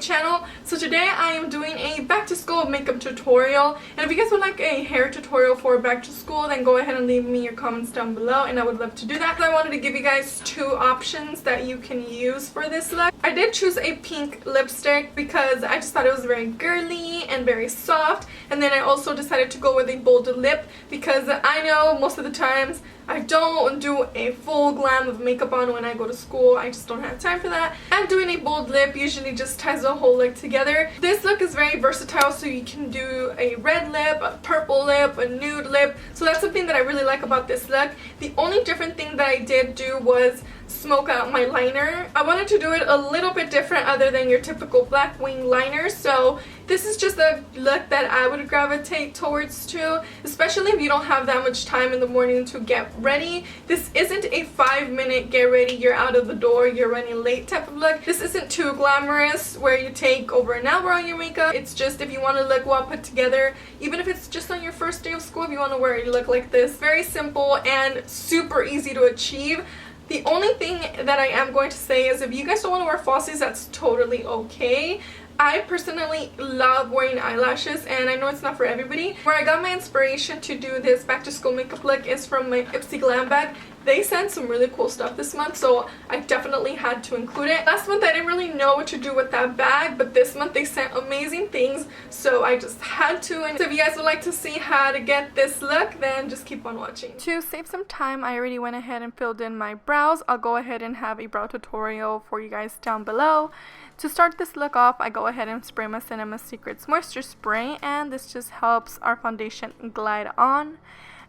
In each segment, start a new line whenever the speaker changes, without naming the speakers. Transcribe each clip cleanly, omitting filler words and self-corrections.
channel. So today I am doing a back to school makeup tutorial, and if you guys would like a hair tutorial for back to school, then go ahead and leave me your comments down below and I would love to do that. So I wanted to give you guys two options that you can use for this look. I did choose a pink lipstick because I just thought it was very girly and very soft, and then I also decided to go with a bold lip because I know most of the times I don't do a full glam of makeup on when I go to school. I just don't have time for that. And doing a bold lip usually just ties the whole look together. This look is very versatile, so you can do a red lip, a purple lip, a nude lip. So that's something that I really like about this look. The only different thing that I did do was smoke out my liner. I wanted to do it a little bit different other than your typical black wing liner. So this is just a look that I would gravitate towards too, especially if you don't have that much time in the morning to get ready. This isn't a 5-minute get ready, you're out of the door, you're running late type of look. This isn't too glamorous where you take over an hour on your makeup. It's just if you want to look well put together, even if it's just on your first day of school, if you want to wear a look like this. Very simple and super easy to achieve. The only thing that I am going to say is if you guys don't want to wear falsies, that's totally okay. I personally love wearing eyelashes, and I know it's not for everybody. Where I got my inspiration to do this back to school makeup look is from my Ipsy Glam bag. They sent some really cool stuff this month, so I definitely had to include it. Last month I didn't really know what to do with that bag, but this month they sent amazing things, so I just had to. And so if you guys would like to see how to get this look, then just keep on watching. To save some time, I already went ahead and filled in my brows. I'll go ahead and have a brow tutorial for you guys down below. To start this look off, I go ahead and spray my Cinema Secrets Moisture Spray, and this just helps our foundation glide on.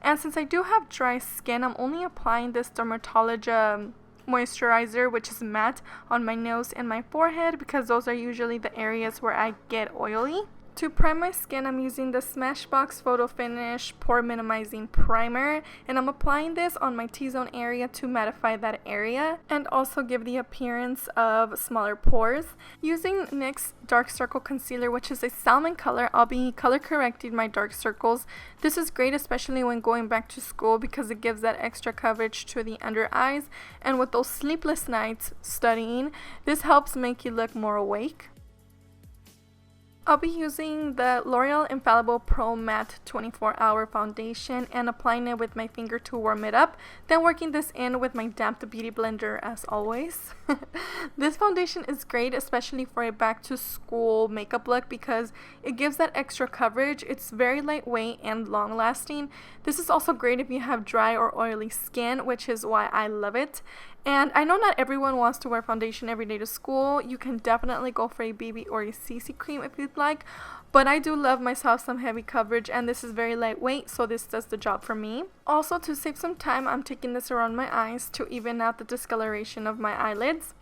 And since I do have dry skin, I'm only applying this Dermatology moisturizer, which is matte, on my nose and my forehead because those are usually the areas where I get oily. To prime my skin, I'm using the Smashbox Photo Finish Pore Minimizing Primer, and I'm applying this on my T-zone area to mattify that area and also give the appearance of smaller pores. Using NYX Dark Circle Concealer, which is a salmon color, I'll be color correcting my dark circles. This is great especially when going back to school because it gives that extra coverage to the under eyes, and with those sleepless nights studying, this helps make you look more awake. I'll be using the L'Oreal Infallible Pro Matte 24-Hour Foundation and applying it with my finger to warm it up, then working this in with my damp beauty blender as always. This foundation is great especially for a back to school makeup look because it gives that extra coverage. It's very lightweight and long lasting. This is also great if you have dry or oily skin, which is why I love it. And I know not everyone wants to wear foundation every day to school. You can definitely go for a BB or a CC cream if you'd like, but I do love myself some heavy coverage, and this is very lightweight, so this does the job for me. Also, to save some time, I'm taking this around my eyes to even out the discoloration of my eyelids.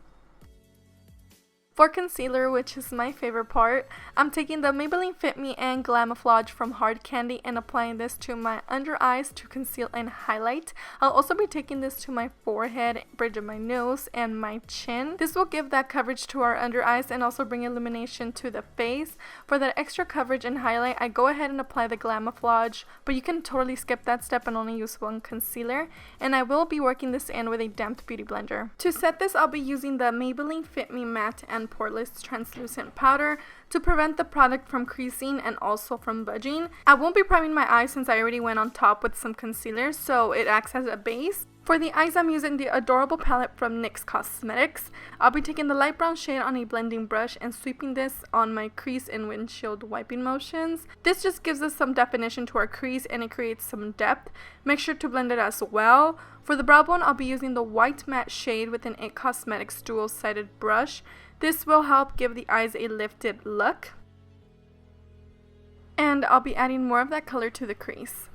For concealer, which is my favorite part, I'm taking the Maybelline Fit Me and Glamouflage from Hard Candy and applying this to my under eyes to conceal and highlight. I'll also be taking this to my forehead, bridge of my nose, and my chin. This will give that coverage to our under eyes and also bring illumination to the face. For that extra coverage and highlight, I go ahead and apply the Glamouflage, but you can totally skip that step and only use one concealer. And I will be working this in with a damp beauty blender. To set this, I'll be using the Maybelline Fit Me Matte and Poreless Translucent Powder to prevent the product from creasing and also from budging. I won't be priming my eyes since I already went on top with some concealer, so it acts as a base. For the eyes, I'm using the Adorable palette from NYX Cosmetics. I'll be taking the light brown shade on a blending brush and sweeping this on my crease and windshield wiping motions. This just gives us some definition to our crease and it creates some depth. Make sure to blend it as well. For the brow bone, I'll be using the white matte shade with an IT Cosmetics dual-sided brush. This will help give the eyes a lifted look. And I'll be adding more of that color to the crease.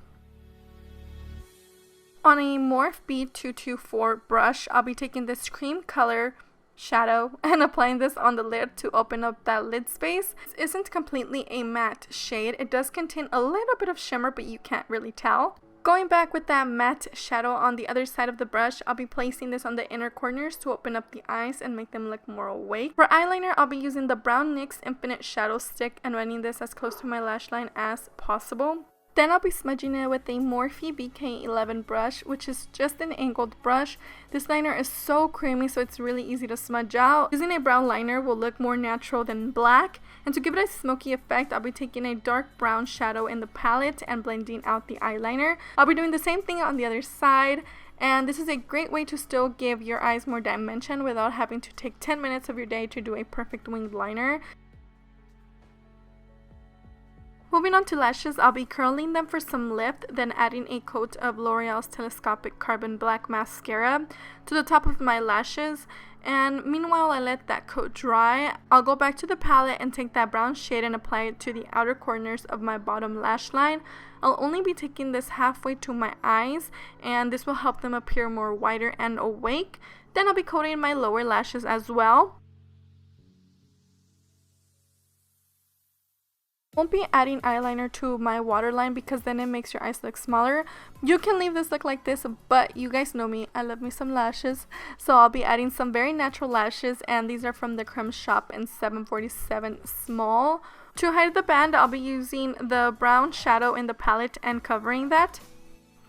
On a Morphe B224 brush, I'll be taking this cream color shadow and applying this on the lid to open up that lid space. This isn't completely a matte shade. It does contain a little bit of shimmer, but you can't really tell. Going back with that matte shadow on the other side of the brush, I'll be placing this on the inner corners to open up the eyes and make them look more awake. For eyeliner, I'll be using the brown NYX Infinite Shadow Stick and running this as close to my lash line as possible. Then I'll be smudging it with a Morphe BK11 brush, which is just an angled brush. This liner is so creamy, so it's really easy to smudge out. Using a brown liner will look more natural than black. And to give it a smoky effect, I'll be taking a dark brown shadow in the palette and blending out the eyeliner. I'll be doing the same thing on the other side. And this is a great way to still give your eyes more dimension without having to take 10 minutes of your day to do a perfect winged liner. Moving on to lashes, I'll be curling them for some lift, then adding a coat of L'Oreal's Telescopic Carbon Black Mascara to the top of my lashes. And meanwhile I let that coat dry, I'll go back to the palette and take that brown shade and apply it to the outer corners of my bottom lash line. I'll only be taking this halfway to my eyes, and this will help them appear more wider and awake. Then I'll be coating my lower lashes as well. Won't be adding eyeliner to my waterline because then it makes your eyes look smaller. You can leave this look like this, but you guys know me, I love me some lashes. So I'll be adding some very natural lashes, and these are from the Creme Shop in 747 small. To hide the band, I'll be using the brown shadow in the palette and covering that.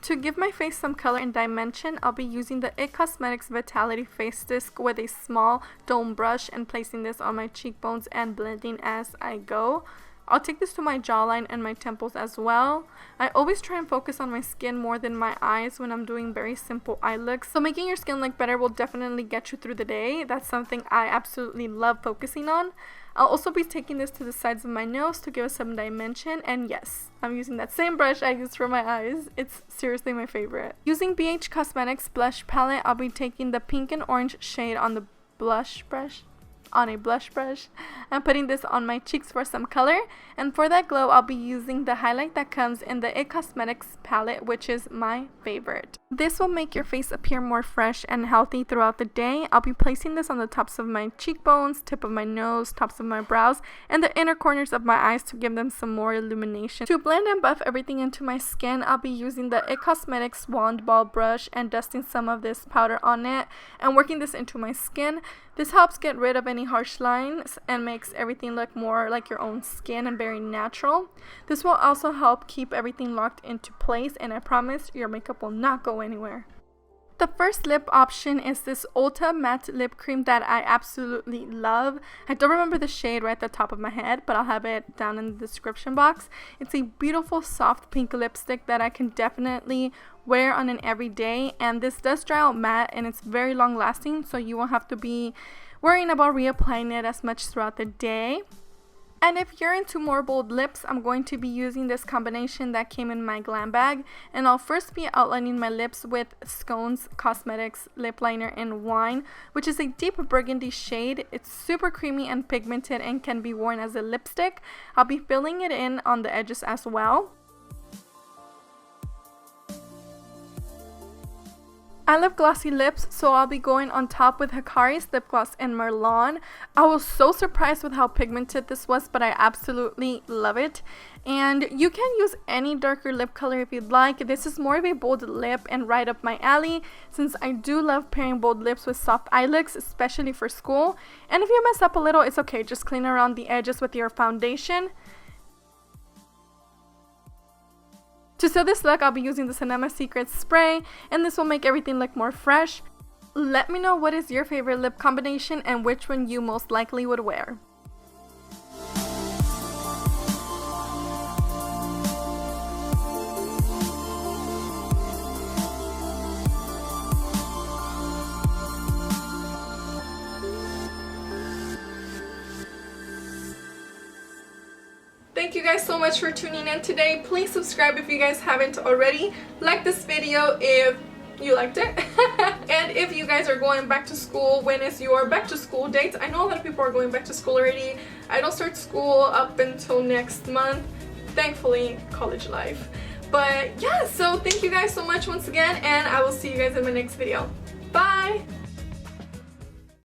To give my face some color and dimension, I'll be using the IT Cosmetics Vitality Face Disc with a small dome brush and placing this on my cheekbones and blending as I go. I'll take this to my jawline and my temples as well. I always try and focus on my skin more than my eyes when I'm doing very simple eye looks. So making your skin look better will definitely get you through the day. That's something I absolutely love focusing on. I'll also be taking this to the sides of my nose to give us some dimension. And yes, I'm using that same brush I used for my eyes. It's seriously my favorite. Using BH Cosmetics Blush Palette, I'll be taking the pink and orange shade on the blush brush. I'm putting this on my cheeks for some color, and for that glow I'll be using the highlight that comes in the IT Cosmetics palette, which is my favorite. This will make your face appear more fresh and healthy throughout the day. I'll be placing this on the tops of my cheekbones, tip of my nose, tops of my brows, and the inner corners of my eyes to give them some more illumination. To blend and buff everything into my skin, I'll be using the IT Cosmetics Wand Ball brush and dusting some of this powder on it and working this into my skin. This helps get rid of any harsh lines and makes everything look more like your own skin and very natural. This will also help keep everything locked into place, and I promise your makeup will not go anywhere. The first lip option is this Ulta Matte Lip Cream that I absolutely love. I don't remember the shade right at the top of my head, but I'll have it down in the description box. It's a beautiful soft pink lipstick that I can definitely wear on an everyday, and this does dry out matte and it's very long lasting, so you won't have to be worrying about reapplying it as much throughout the day. And if you're into more bold lips, I'm going to be using this combination that came in my glam bag, and I'll first be outlining my lips with Scones Cosmetics Lip Liner in Wine, which is a deep burgundy shade. It's super creamy and pigmented and can be worn as a lipstick. I'll be filling it in on the edges as well. I love glossy lips, so I'll be going on top with Hikari's lip gloss in Merlon. I was so surprised with how pigmented this was, but I absolutely love it. And you can use any darker lip color if you'd like. This is more of a bold lip and right up my alley, since I do love pairing bold lips with soft eye looks, especially for school. And if you mess up a little, it's okay, just clean around the edges with your foundation. To seal this look, I'll be using the Cinema Secrets spray, and this will make everything look more fresh. Let me know what is your favorite lip combination and which one you most likely would wear. Thank you guys so much for tuning in today. Please subscribe if you guys haven't already. Like this video if you liked it. And if you guys are going back to school, when is your back to school date? I know a lot of people are going back to school already. I don't start school up until next month. Thankfully, college life. But yeah, so thank you guys so much once again, and I will see you guys in my next video. Bye!